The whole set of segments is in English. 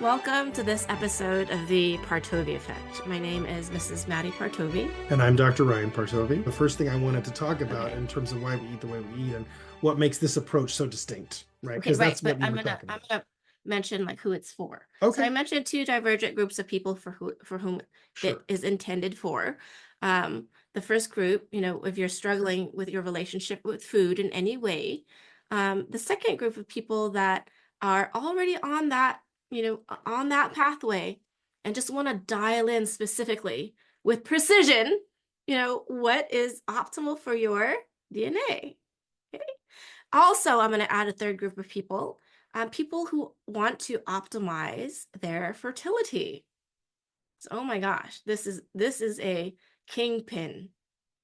Welcome to this episode of the Partovi Effect. My name is Mrs. Madi Partovi. And I'm Dr. Ryan Partovi. The first thing I wanted to talk about Okay. in terms of why we eat the way we eat and what makes this approach so distinct, right? Okay, Because right. that's But what you were talking I'm about. gonna mention like who it's for. So I Okay, mentioned two divergent groups of people for whom it sure. is intended for. The first group, if you're struggling with your relationship with food in any way. The second group of people that are already on that pathway and just want to dial in specifically with precision, what is optimal for your DNA. Okay. Also, I'm going to add a third group of people, people who want to optimize their fertility. So, oh my gosh, this is a kingpin.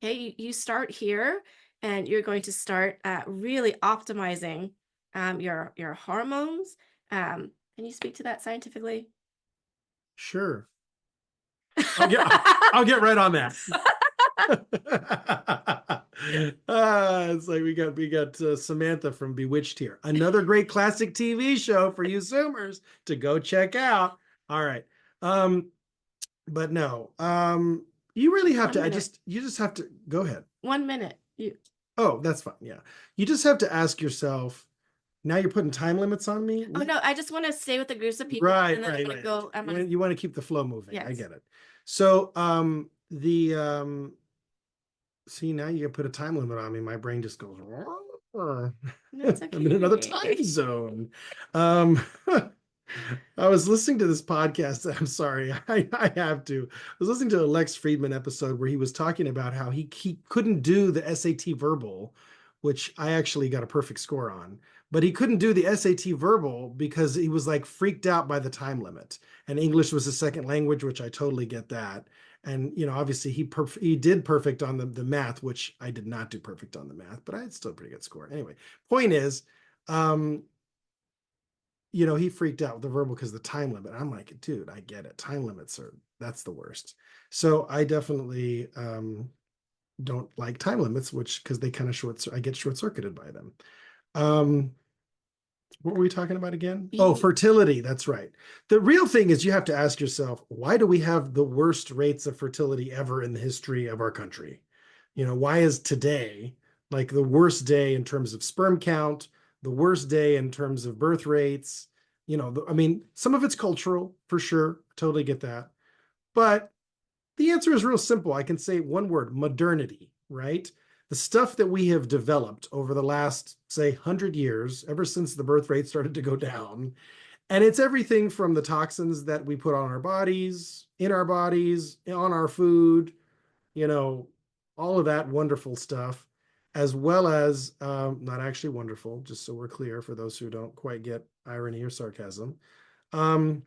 Okay, you start here, and you're going to start really optimizing your hormones. Can you speak to that scientifically? Sure. I'll get I'll get right on that. It's like we got Samantha from Bewitched here. Another great classic TV show for you Zoomers to go check out. All right. Um, but no. You really have One to minute. you just have to go ahead. 1 minute. Oh, that's fine. Yeah. You just have to ask yourself, now you're putting time limits on me? Oh no, I just want to stay with the groups of people, Right, and then I'm right, gonna right. go. I'm gonna You want to keep the flow moving. I Yes. get it. So, the see, now you put a time limit on me. My brain just goes, I'm No, it's in another time okay. zone. Um, I was listening to this podcast. I'm sorry, I have to. I was listening to a Lex Friedman episode where he was talking about how he couldn't do the SAT verbal, which I actually got a perfect score on, but he couldn't do the SAT verbal because he was like freaked out by the time limit. And English was his second language, which I totally get that. And obviously he did perfect on the math, which I did not do perfect on the math, but I had still a pretty good score. Anyway, point is, um, he freaked out with the verbal because of the time limit. I'm like, dude, I get it. Time limits that's the worst. So I definitely don't like time limits, which because they kind of I get short circuited by them. Um, what were we talking about again? Oh, You, fertility. That's right. The real thing is you have to ask yourself, why do we have the worst rates of fertility ever in the history of our country? Why is today like the worst day in terms of sperm count, the worst day in terms of birth rates? I mean, some of it's cultural for sure. Totally get that. But the answer is real simple. I can say one word: modernity, right? The stuff that we have developed over the last, say, 100 years, ever since the birth rate started to go down. And it's everything from the toxins that we put on our bodies, in our bodies, on our food, you know, all of that wonderful stuff, as well as not actually wonderful, just so we're clear for those who don't quite get irony or sarcasm. Um,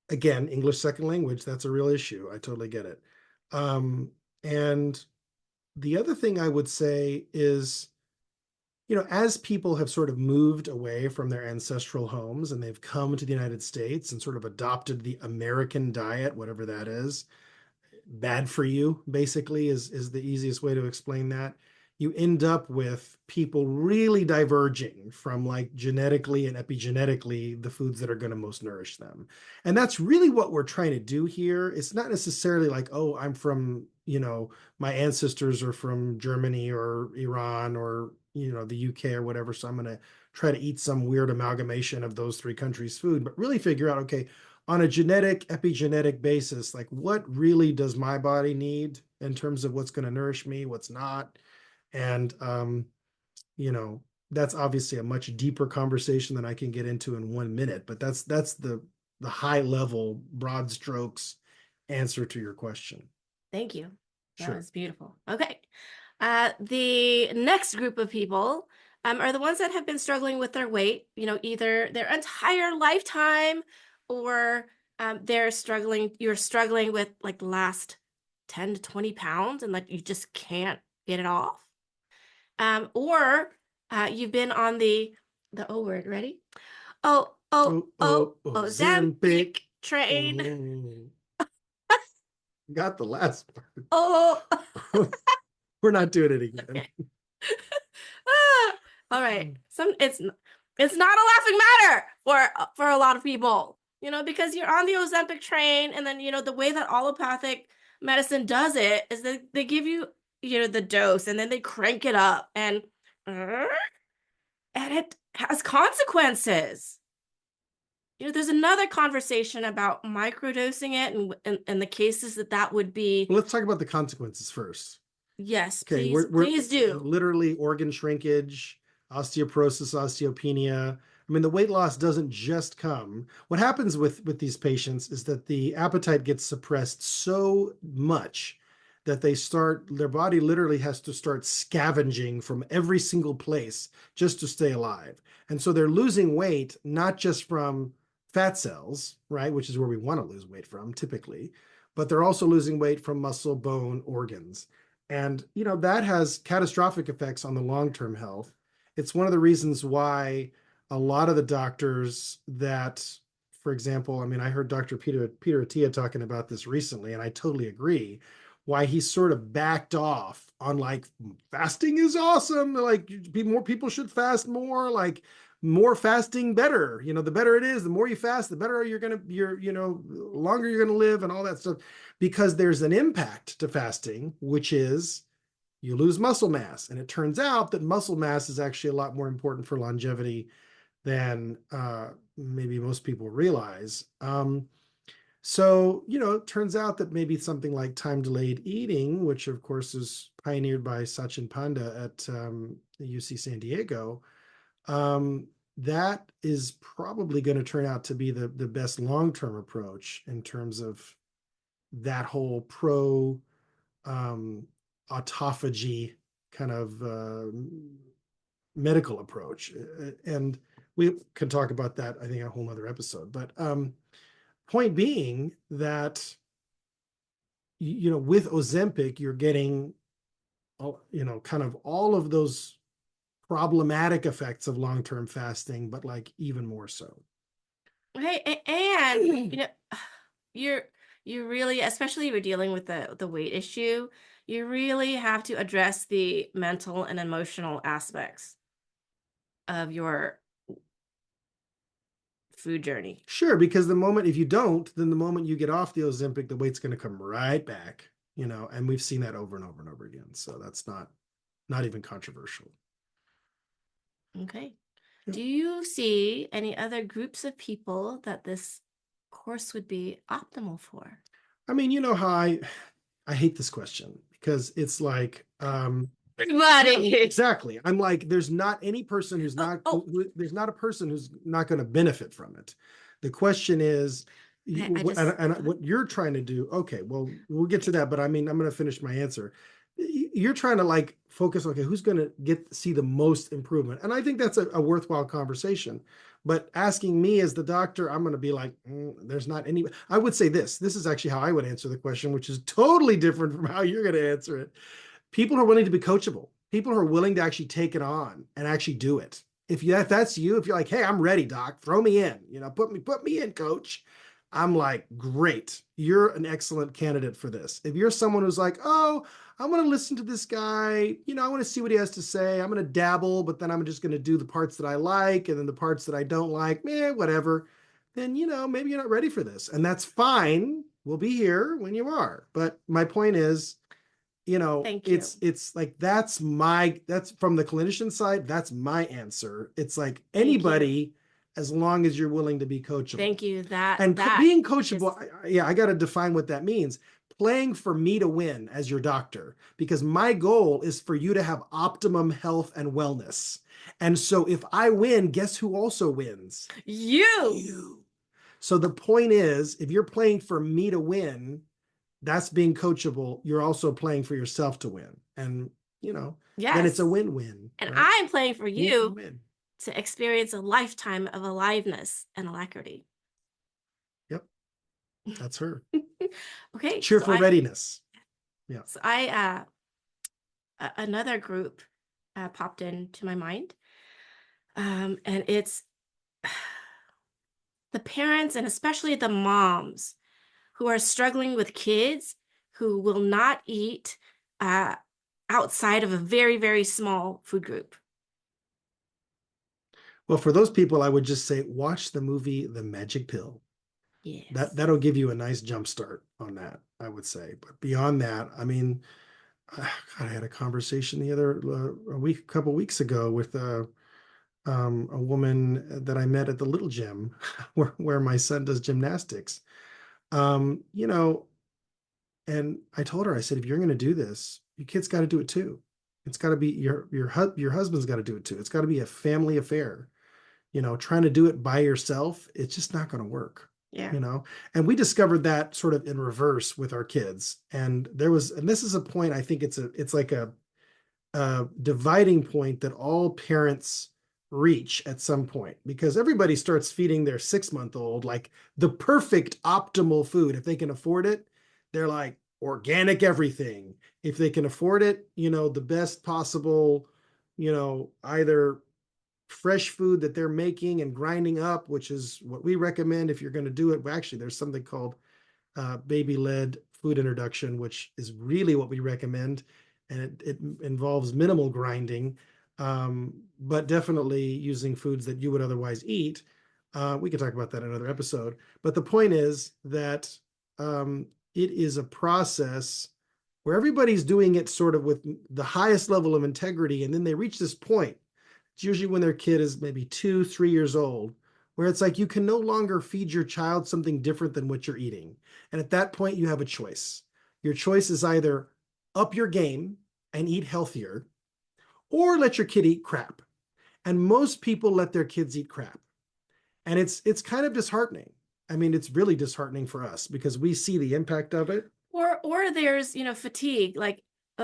Again, English second language, that's a real issue. I totally get it. And the other thing I would say is, as people have sort of moved away from their ancestral homes and they've come to the United States and sort of adopted the American diet, whatever that is, bad for you, basically, is the easiest way to explain that. You end up with people really diverging from like genetically and epigenetically the foods that are going to most nourish them. And that's really what we're trying to do here. It's not necessarily like, oh, I'm from, my ancestors are from Germany or Iran or, the UK or whatever. So I'm going to try to eat some weird amalgamation of those three countries' food, but really figure out, okay, on a genetic epigenetic basis, like what really does my body need in terms of what's going to nourish me, what's not. And you know that's obviously a much deeper conversation than I can get into in 1 minute, but that's the high level broad strokes answer to your question. Thank you. That Sure. was beautiful. Okay. The next group of people are the ones that have been struggling with their weight, either their entire lifetime, or you're struggling with like the last 10 to 20 pounds and like you just can't get it off. Or you've been on the O word, ready? Oh, oh, Ozempic Ozempic. train. Oh, got the last Oh. part. We're not doing it again. Okay. Ah, all right. It's not a laughing matter for a lot of people, you know, because you're on the Ozempic train, and then, you know, the way that allopathic medicine does it is that they give you, you know, the dose, and then they crank it up, and it has consequences. You know, there's another conversation about microdosing it, and the cases that that would be. Well, let's talk about the consequences first. Yes, Okay, please, we're please do. literally organ shrinkage, osteoporosis, osteopenia. I mean, the weight loss doesn't just come. What happens with these patients is that the appetite gets suppressed so much that their body literally has to start scavenging from every single place just to stay alive. And so they're losing weight not just from fat cells, right, which is where we want to lose weight from typically, but they're also losing weight from muscle, bone, organs. And, you know, that has catastrophic effects on the long-term health. It's one of the reasons why a lot of the doctors that, for example, I mean, I heard Dr. Peter Attia talking about this recently, and I totally agree, why he sort of backed off on like fasting is awesome. Like more people should fast more, like more fasting better. You know, the better it is, the more you fast, the better longer you're gonna live and all that stuff, because there's an impact to fasting, which is you lose muscle mass. And it turns out that muscle mass is actually a lot more important for longevity than maybe most people realize. So, you know, it turns out that maybe something like time delayed eating, which of course is pioneered by Sachin Panda at UC San Diego, that is probably going to turn out to be the best long-term approach in terms of that whole pro autophagy kind of medical approach. And we can talk about that, I think, a whole nother episode. But point being that, you know, with Ozempic, you're getting, you know, kind of all of those problematic effects of long-term fasting, but like even more so. Okay, and you know, you're you really, especially if you're dealing with the weight issue, you really have to address the mental and emotional aspects of your food journey. Sure, because the moment, if you don't, then the moment you get off the Ozempic, the weight's going to come right back, you know, and we've seen that over and over and over again. So that's not even controversial. Okay. Yeah. Do you see any other groups of people that this course would be optimal for? I mean, you know how I hate this question because it's like, Everybody. exactly. I'm like, there's not any person who's Oh, not, oh, there's not a person who's not going to benefit from it. The question is, okay, I just and what you're trying to do, okay, well, we'll get to that, but I mean, I'm going to finish my answer. You're trying to like focus, okay, who's going to see the most improvement? And I think that's a worthwhile conversation. But asking me as the doctor, I'm going to be like, there's not any. I would say this is actually how I would answer the question, which is totally different from how you're going to answer it. People who are willing to be coachable, people who are willing to actually take it on and actually do it. If that's you, if you're like, hey, I'm ready, doc, throw me in, you know, put me in, coach. I'm like, great, you're an excellent candidate for this. If you're someone who's like, oh, I'm going to listen to this guy, you know, I want to see what he has to say. I'm going to dabble, but then I'm just going to do the parts that I like, and then the parts that I don't like, whatever. Then, you know, maybe you're not ready for this, and that's fine. We'll be here when you are. But my point is, you know, thank you. it's like that's from the clinician side, that's my answer. It's like Thank you. anybody, as long as you're willing to be coachable. Thank you. That And that being is coachable, yeah, I got to define what that means. Playing for me to win as your doctor, because my goal is for you to have optimum health and wellness. And so if I win, guess who also wins? you. You. So the point is, if you're playing for me to win, that's being coachable. You're also playing for yourself to win. And, you know, then it's a Yes. win-win, And right? I'm playing for you Win-win. to experience a lifetime of aliveness and alacrity. Yep, that's her. Okay, Cheerful readiness. Yeah. so another group popped into my mind. And it's the parents, and especially the moms who are struggling with kids who will not eat uh, outside of a very, very small food group. Well, for those people, I would just say watch the movie The Magic Pill. Yes. That'll give you a nice jump start on that, I would say. But beyond that, I mean, God, I had a conversation the other a couple weeks ago with a woman that I met at the little gym where my son does gymnastics. You know, and I told her, I said, if you're going to do this, your kid's got to do it too. It's got to be your husband's got to do it too. It's got to be a family affair. Trying to do it by yourself, it's just not going to work. Yeah. You know, and we discovered that sort of in reverse with our kids. And this is a point I think it's like a dividing point that all parents reach at some point because everybody starts feeding their 6 month old like the perfect optimal food. If they can afford it, they're like organic everything. If they can afford it, the best possible, either fresh food that they're making and grinding up, which is what we recommend if you're going to do it. Well, actually, there's something called baby-led food introduction, which is really what we recommend, and it involves minimal grinding, but definitely using foods that you would otherwise eat. We can talk about that in another episode. But the point is that it is a process where everybody's doing it sort of with the highest level of integrity, and then they reach this point. It's usually when their kid is maybe 2, 3 years old, where it's like you can no longer feed your child something different than what you're eating. And at that point, you have a choice. Your choice is either up your game and eat healthier, or let your kid eat crap. And most people let their kids eat crap. And it's kind of disheartening. I mean, it's really disheartening for us because we see the impact of it. Or there's, fatigue, like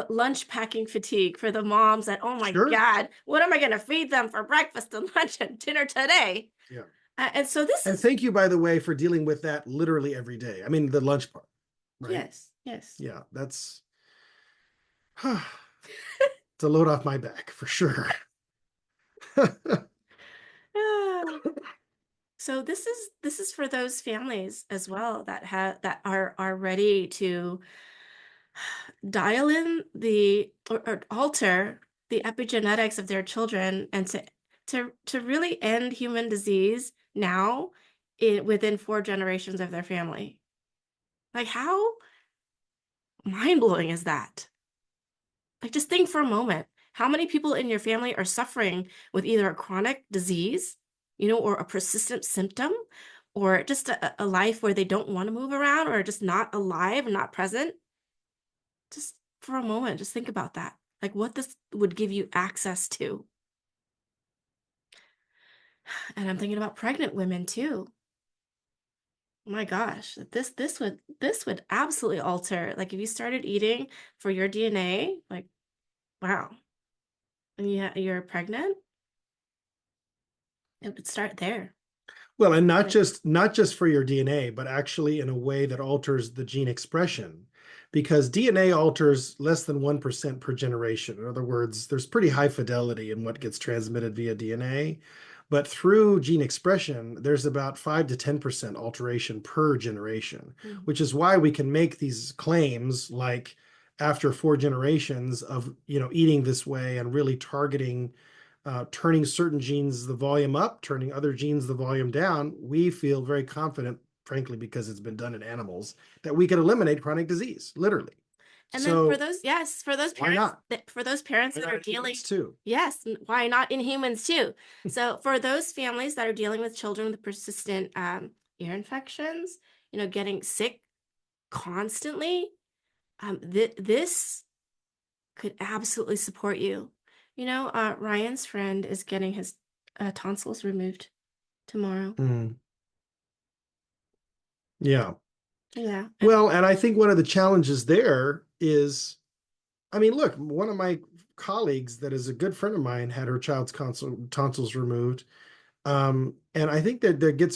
lunch packing fatigue for the moms that, oh my Sure. God, what am I going to feed them for breakfast and lunch and dinner today? Yeah. And so this And is, thank you, by the way, for dealing with that literally every day. I mean, the lunch part, right? yes, yes. Yeah, that's it's a load off my back for sure. Ah. So this is for those families as well that are ready to dial in or alter the epigenetics of their children and to really end human disease now within 4 generations of their family. Like how mind-blowing is that? Like just think for a moment. How many people in your family are suffering with either a chronic disease, or a persistent symptom, or just a life where they don't want to move around or just not alive and not present? Just for a moment, just think about that. Like what this would give you access to. And I'm thinking about pregnant women too. My gosh, this would absolutely alter. Like if you started eating for your DNA, like wow, and you're pregnant, it would start there. Well, and not Like, just for your DNA, but actually in a way that alters the gene expression, because DNA alters less than 1% per generation. In other words, there's pretty high fidelity in what gets transmitted via DNA, but through gene expression, there's about 5 to 10% alteration per generation, mhm. which is why we can make these claims like after 4 generations of eating this way and really targeting turning certain genes the volume up, turning other genes the volume down, we feel very confident, frankly, because it's been done in animals, that we can eliminate chronic disease, literally. And then for So those, yes, for those why parents not? that for those parents Why that not are in dealing, humans too? yes, why not in humans too? So for those families that are dealing with children with persistent ear infections, getting sick constantly, this could absolutely support you. Ryan's friend is getting his tonsils removed tomorrow. Mm, yeah. Yeah, and Well, and I think one of the challenges there is, I mean, look, one of my colleagues that is a good friend of mine had her child's tonsils removed. And I think that there gets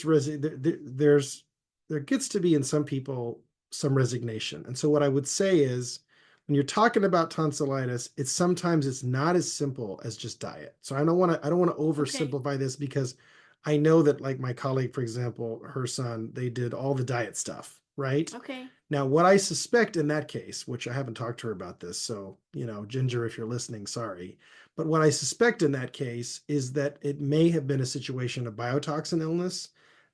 to be in some people some resignation. And so what I would say is when you're talking about tonsillitis, it's not as simple as just diet. So I don't want to okay, oversimplify this because I know that like my colleague, for example, her son, they did all the diet stuff, right? okay, Now, what I suspect in that case, which I haven't talked to her about this, so Ginger, if you're listening, sorry, But what I suspect in that case is that it may have been a situation of biotoxin illness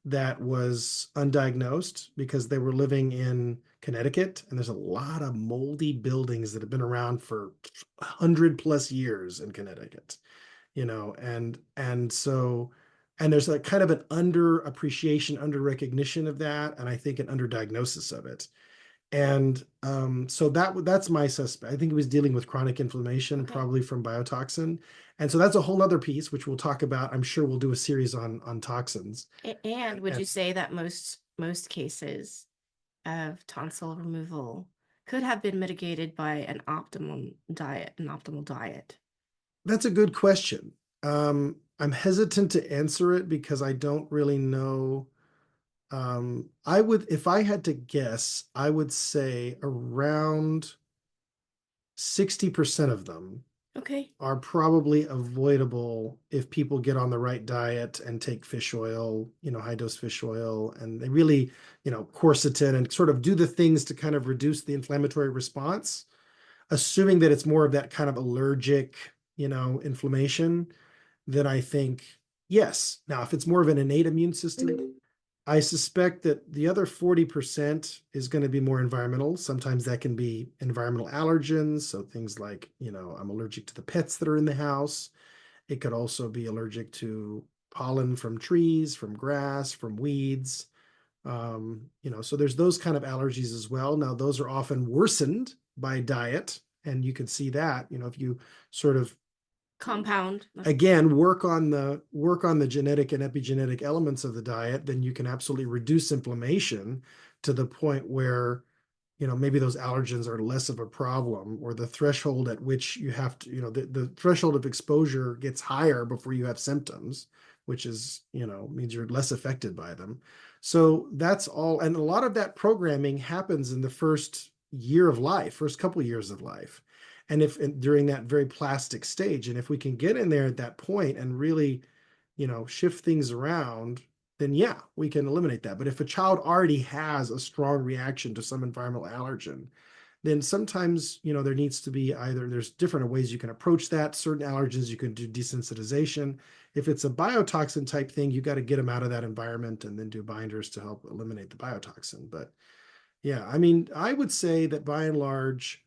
that was undiagnosed because they were living in Connecticut, and there's a lot of moldy buildings that have been around for 100+ years in Connecticut, and so there's like kind of an under appreciation, under recognition of that, and I think an underdiagnosis of it. And so that's my suspect. I think he was dealing with chronic inflammation, Okay. probably from biotoxin. And so that's a whole other piece, which we'll talk about. I'm sure we'll do a series on toxins. And would And you say that most cases of tonsil removal could have been mitigated by an optimal diet? that's a good question. I'm hesitant to answer it because I don't really know. I would, if I had to guess, I would say around 60% of them Okay. are probably avoidable if people get on the right diet and take fish oil, high dose fish oil, and they really, quercetin and sort of do the things to kind of reduce the inflammatory response, assuming that it's more of that kind of allergic, inflammation, then I think yes. Now, if it's more of an innate immune system, I suspect that the other 40% is going to be more environmental. Sometimes that can be environmental allergens. So things like, I'm allergic to the pets that are in the house. It could also be allergic to pollen from trees, from grass, from weeds. So there's those kind of allergies as well. Now, those are often worsened by diet. And you can see that, if you sort of Compound. again work on the genetic and epigenetic elements of the diet, then you can absolutely reduce inflammation to the point where maybe those allergens are less of a problem, or the threshold at which you have to, the threshold of exposure gets higher before you have symptoms, which is means you're less affected by them. So that's all, and a lot of that programming happens in the first year of life, first couple of years of life, and if and during that very plastic stage, and if we can get in there at that point and really shift things around, then yeah, we can eliminate that. But if a child already has a strong reaction to some environmental allergen, then sometimes there needs to be, either there's different ways you can approach that. Certain allergens you can do desensitization. If it's a biotoxin type thing, you got to get them out of that environment and then do binders to help eliminate the biotoxin. But yeah, I mean, I would say that by and large,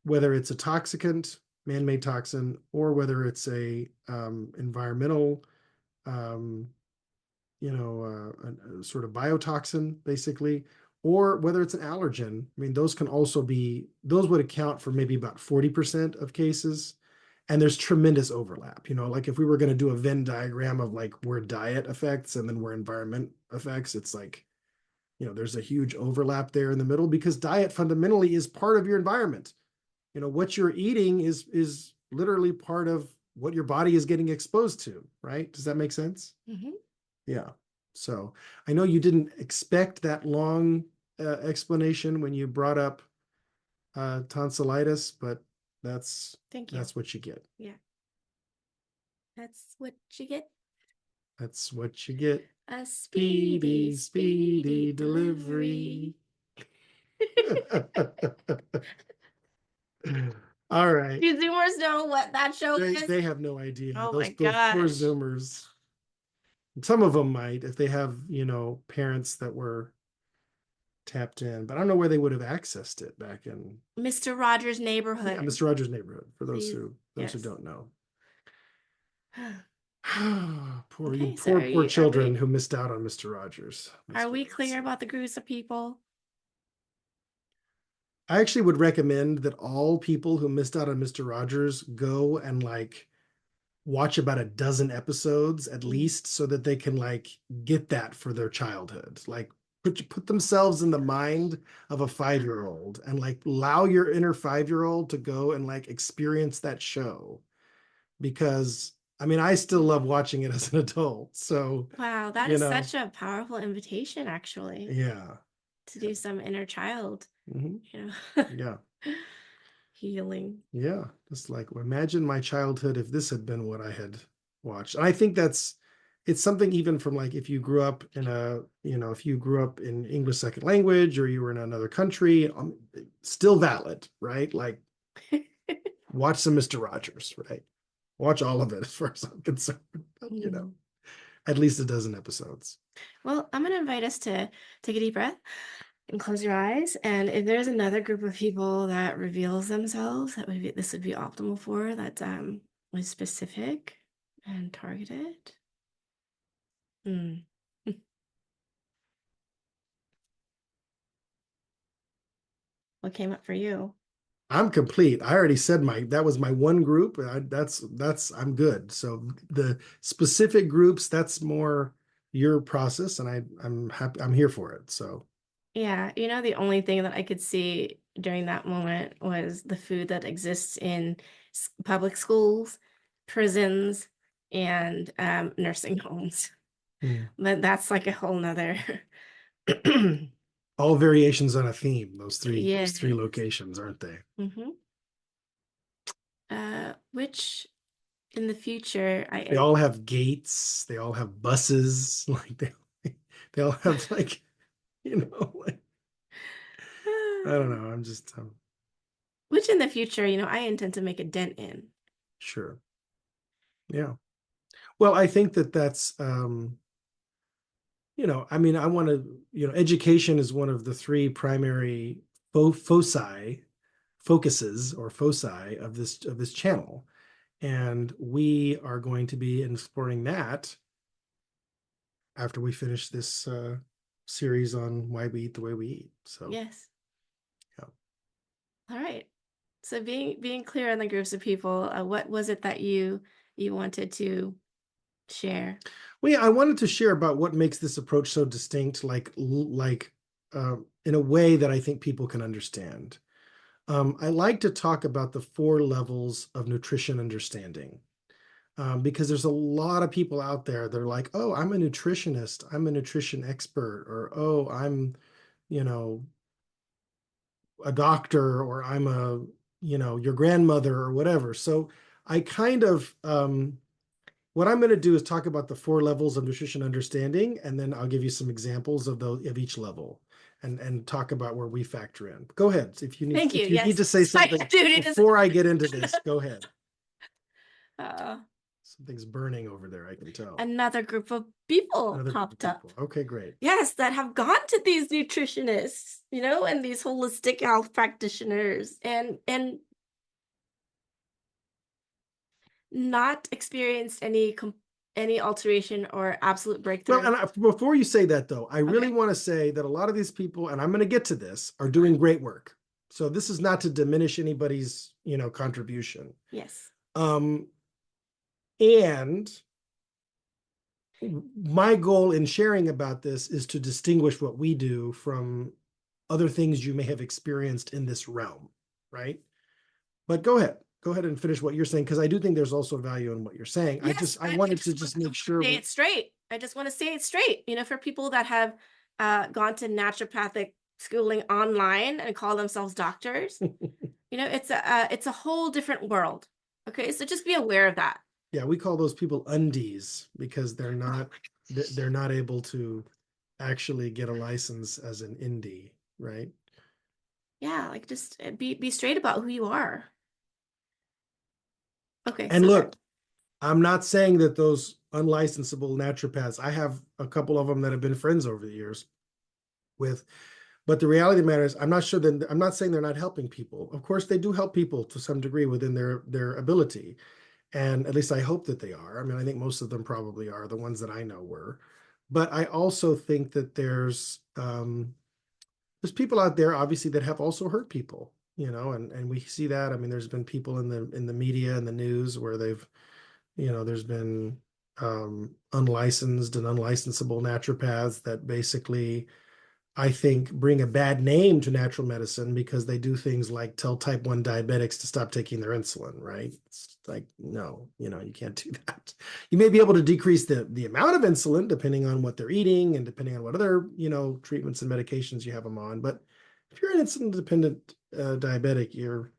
whether it's a toxicant, man-made toxin, or whether it's a environmental, um, a sort of biotoxin, basically, or whether it's an allergen. I mean, those would account for maybe about 40% of cases. And there's tremendous overlap. Like if we were going to do a Venn diagram of like where diet affects and then where environment affects, it's like, there's a huge overlap there in the middle, because diet fundamentally is part of your environment. What you're eating is literally part of what your body is getting exposed to, right? Does that make sense? Mm-hmm. Yeah. So I know you didn't expect that long explanation when you brought up tonsillitis, but that's Thank you. that's what you get. Yeah. That's what you get. That's what you get. A Speedy, speedy, speedy speedy delivery. delivery. All right. Do Zoomers know what that show They is? they have no idea. Oh Those my those poor gosh. Zoomers. Some of them might if they have, parents that were tapped in, but I don't know where they would have accessed it back in. Mr. Rogers' Yeah, Neighborhood. Mr. Rogers' Neighborhood, for those Please. who Yes. don't know. Poor you, Okay, so poor are children who missed out on Mr. Rogers. are That's what we I would clear say. about the groups of people? I actually would recommend that all people who missed out on Mr. Rogers go and like watch about a dozen episodes at Mm. least, so that they can like get that for their childhood. Like put themselves in the mind of a 5-year-old and like allow your inner 5-year-old to go and like experience that show, because I mean, I still love watching it as an adult. So, Wow, that you is know, such a powerful invitation, actually, yeah. to do some inner child, Hmm. you know, Yeah. healing. Yeah. Just like imagine my childhood if this had been what I had watched. And I think it's something even from like if you grew up if you grew up in English second language or you were in another country, still valid, right? Like watch some Mr. Rogers, right? Watch all of it as far as I'm concerned. Mhm. At least a dozen episodes. Well, I'm going to invite us to take a deep breath and close your eyes. And if there's another group of people that reveals themselves that this would be optimal for, that was specific and targeted. Hmm. What came up for you? I'm complete. I already said that was my one group. That's I'm good. So the specific groups, that's more your process, and I'm happy. I'm here for it. So Yeah, the only thing that I could see during that moment was the food that exists in public schools, prisons, and nursing homes. mm. But that's like a whole nother. All variations on a theme. Those three Yes. locations, aren't they? Hmm. Which in the future, They all have gates. They all have buses. Like they all have like like I don't know. I'm just which in the future, I intend to make a dent in. sure. Yeah. Well, I think that's I mean, I want to, education is one of the three primary focuses or foci of this channel. And we are going to be exploring that after we finish this series on why we eat the way we eat. So, Yes. yeah. All right. So being clear on the groups of people, what was it that you wanted to share? Well, yeah, I wanted to share about what makes this approach so distinct, in a way that I think people can understand. I like to talk about the four levels of nutrition understanding, because there's a lot of people out there that are like, oh, I'm a nutritionist, I'm a nutrition expert, or oh, I'm, you know, a doctor, or I'm your grandmother or whatever. So I kind of, what I'm going to do is talk about the four levels of nutrition understanding, and then I'll give you some examples of each level and talk about where we factor in. Go ahead. Thank you. If you need Yes. to say My something duty is before I get into this, go ahead. uh, Something's burning over there, I can tell. another group of people Another group of popped up. people. Okay, great. Yes, that have gone to these nutritionists, and these holistic health practitioners and not experienced any alteration or absolute Well, breakthrough. and before you say that, though, I really Okay. want to say that a lot of these people, and I'm going to get to this, are doing great work. So this is not to diminish anybody's, contribution. Yes. Um, and my goal in sharing about this is to distinguish what we do from other things you may have experienced in this realm, right? But go ahead and finish what you're saying, because I do think there's also value in what you're saying. Yes, I wanted to just make sure say it straight. I just want to say it straight. For people that have gone to naturopathic schooling online and call themselves doctors, it's a whole different world. Okay, so just be aware of that. yeah, we call those people undies because Oh they're not able to actually get a license as an indie, right? yeah, like just be straight about who you are. Okay, And so look, I'm not saying that those unlicensable naturopaths, I have a couple of them that have been friends over the years with, but the reality of the matter is I'm not saying they're not helping people. Of course, they do help people to some degree within their ability. And at least I hope that they are. I mean, I think most of them probably are, the ones that I know were. But I also think that there's people out there obviously that have also hurt people, and we see that. I mean, there's been people in the media and the news where there's been unlicensed and unlicensable naturopaths that basically, I think, bring a bad name to natural medicine because they do things like tell type 1 diabetics to stop taking their insulin, right? It's like, no, you can't do that. You may be able to decrease the amount of insulin depending on what they're eating and depending on what other, treatments and medications you have them on. But if you're an insulin dependent diabetic, you're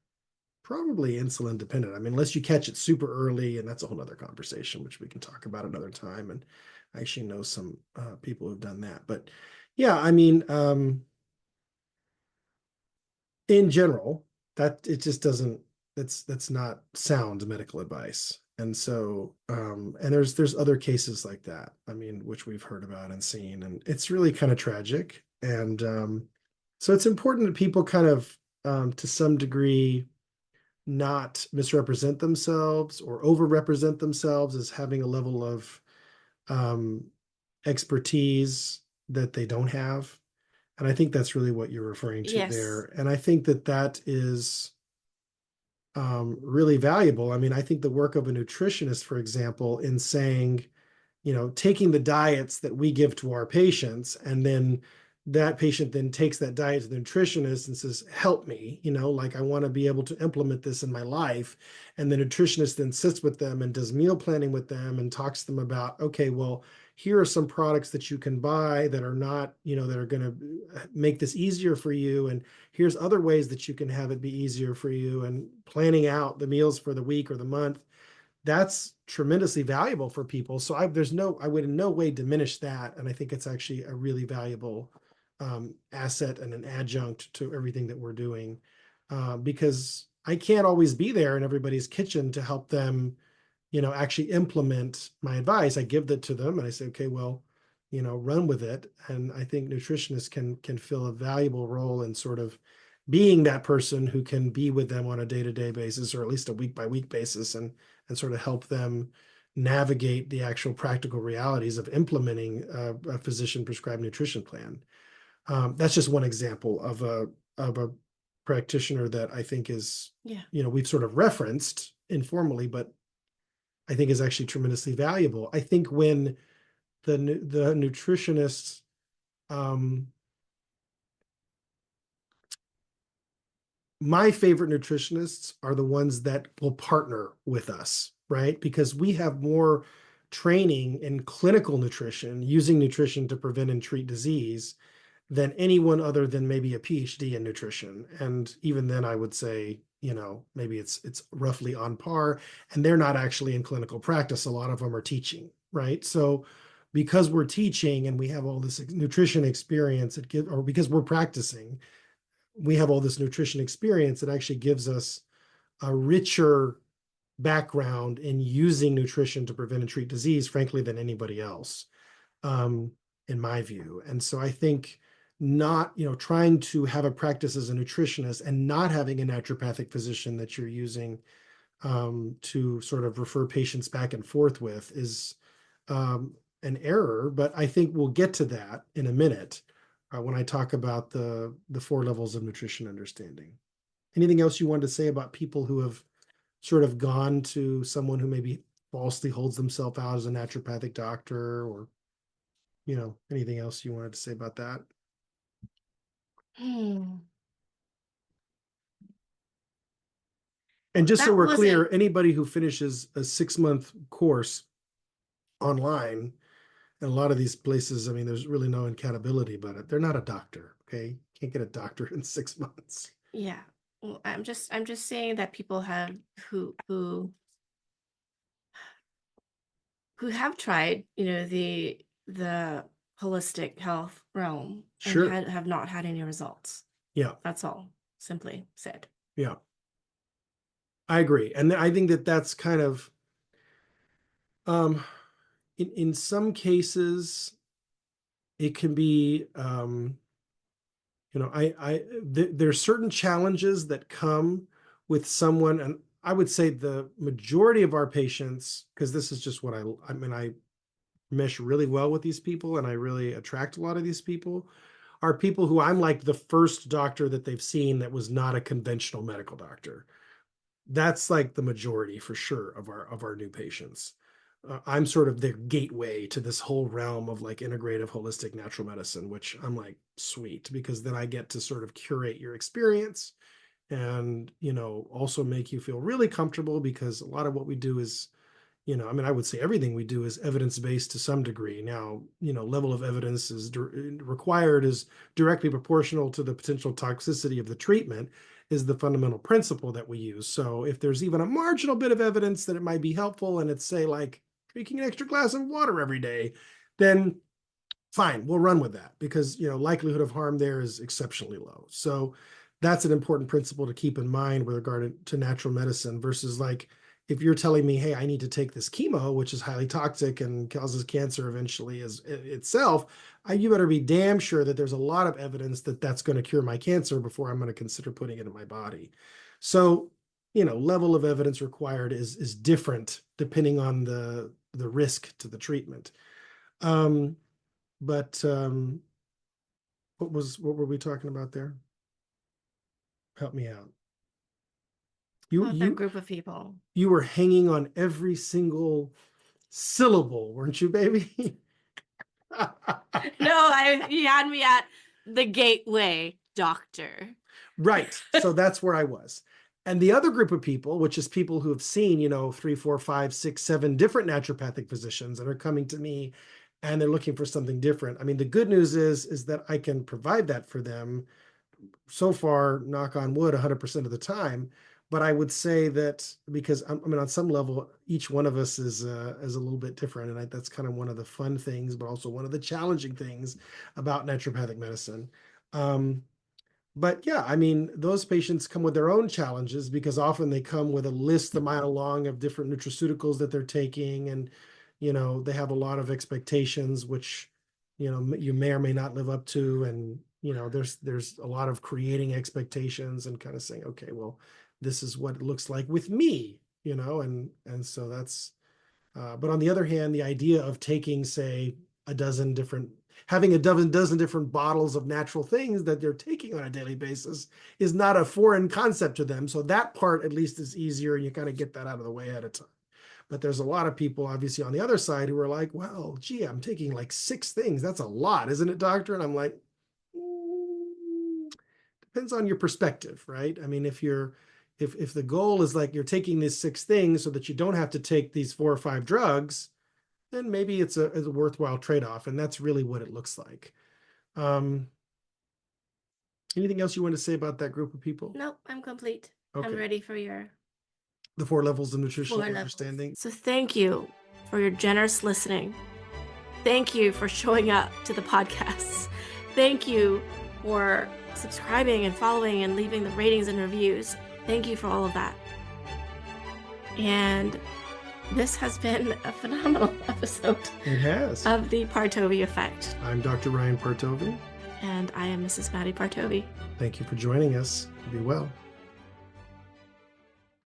probably insulin dependent. I mean, unless you catch it super early, and that's a whole other conversation, which we can talk about another time. And I actually know some people who've done that. But yeah, I mean, in general, that it just doesn't that's not sound medical advice. And so, and there's other cases like that, I mean, which we've heard about and seen, and it's really kind of tragic. And so it's important that people kind of, to some degree, not misrepresent themselves or overrepresent themselves as having a level of um, expertise that they don't have. And I think that's really what you're referring to Yes. there. And I think that that is really valuable. I mean, I think the work of a nutritionist, for example, in saying, taking the diets that we give to our patients, and then that patient then takes that diet to the nutritionist and says, help me, like I want to be able to implement this in my life. And the nutritionist then sits with them and does meal planning with them and talks to them about, okay, well, here are some products that you can buy that are not, that are going to make this easier for you. And here's other ways that you can have it be easier for you, and planning out the meals for the week or the month. That's tremendously valuable for people. So I would in no way diminish that. And I think it's actually a really valuable asset and an adjunct to everything that we're doing, because I can't always be there in everybody's kitchen to help them, actually implement my advice. I give that to them and I say, okay, well, run with it. And I think nutritionists can fill a valuable role in sort of being that person who can be with them on a day-to-day basis, or at least a week-by-week basis, and sort of help them navigate the actual practical realities of implementing a physician prescribed nutrition plan. That's just one example of a practitioner that I think is, Yeah. we've sort of referenced informally, but I think is actually tremendously valuable. I think when the nutritionists, um, my favorite nutritionists are the ones that will partner with us, right? Because we have more training in clinical nutrition, using nutrition to prevent and treat disease, than anyone other than maybe a PhD in nutrition. And even then, I would say, maybe it's roughly on par. And they're not actually in clinical practice. A lot of them are teaching, right? So because we're teaching and we have all this nutrition experience, or because we're practicing, we have all this nutrition experience, it actually gives us a richer background in using nutrition to prevent and treat disease, frankly, than anybody else, um, in my view. And so I think not, trying to have a practice as a nutritionist and not having a naturopathic physician that you're using to sort of refer patients back and forth with is an error. But I think we'll get to that in a minute when I talk about the four levels of nutrition understanding. Anything else you wanted to say about people who have sort of gone to someone who maybe falsely holds themselves out as a naturopathic doctor, or anything else you wanted to say about that? Hmm. And Well, just so that we're wasn't, clear, anybody who finishes a 6-month course online, and a lot of these places, I mean, there's really no accountability about it. They're not a doctor, okay? Can't get a doctorate in 6 months. yeah. Well, I'm just saying that people have who have tried, the holistic health realm and Sure. have not had any results. Yeah. That's all, simply said. Yeah. I agree. And I think that that's kind of, um, in some cases, it can be, there's certain challenges that come with someone, and I would say the majority of our patients, because this is just what I mean, I mesh really well with these people and I really attract a lot of these people, are people who I'm like the first doctor that they've seen that was not a conventional medical doctor. That's like the majority for sure of our new patients. I'm sort of their gateway to this whole realm of like integrative holistic natural medicine, which I'm like, sweet, because then I get to sort of curate your experience and, also make you feel really comfortable, because a lot of what we do is, I mean, I would say everything we do is evidence-based to some degree. Now, level of evidence is required is directly proportional to the potential toxicity of the treatment, is the fundamental principle that we use. So if there's even a marginal bit of evidence that it might be helpful, and it's, say, like drinking an extra glass of water every day, then fine, we'll run with that, because, likelihood of harm there is exceptionally low. So that's an important principle to keep in mind with regard to natural medicine versus like if you're telling me, hey, I need to take this chemo, which is highly toxic and causes cancer eventually as itself, you better be damn sure that there's a lot of evidence that that's going to cure my cancer before I'm going to consider putting it in my body. So, level of evidence required is different depending on the risk to the treatment. But what were we talking about there? Help me out. You About that you group of people. you were hanging on every single syllable, weren't you, baby? No, you had me at the gateway doctor. Right. So that's where I was. And the other group of people, which is people who have seen, 3, 4, 5, 6, 7 different naturopathic physicians and are coming to me and they're looking for something different. I mean, the good news is that I can provide that for them so far, knock on wood, 100% of the time. But I would say that because I mean, on some level, each one of us is a little bit different, and that's kind of one of the fun things, but also one of the challenging things about naturopathic medicine. But yeah, I mean, those patients come with their own challenges because often they come with a list a mile long of different nutraceuticals that they're taking, and they have a lot of expectations, which you may or may not live up to, and there's a lot of creating expectations and kind of saying, okay, well, this is what it looks like with me, and so that's. But on the other hand, the idea of taking, say, having a dozen different bottles of natural things that they're taking on a daily basis is not a foreign concept to them. So that part at least is easier, and you kind of get that out of the way ahead of time. But there's a lot of people, obviously, on the other side who are like, well, gee, I'm taking like 6 things. That's a lot, isn't it, doctor? And I'm like, depends on your perspective, right? I mean, if the goal is like you're taking these 6 things so that you don't have to take these 4 or 5 drugs, then maybe it's a worthwhile trade-off, and that's really what it looks like. Anything else you want to say about that group of people? Nope, I'm complete. Okay. I'm ready for your The 4 levels of nutritional 4 levels. understanding. So thank you for your generous listening. Thank you for showing up to the podcasts. Thank you for subscribing and following and leaving the ratings and reviews. Thank you for all of that. And this has been a phenomenal episode. It has. Of the Partovi Effect. I'm Dr. Ryan Partovi. And I am Mrs. Madi Partovi. Thank you for joining us. Be well.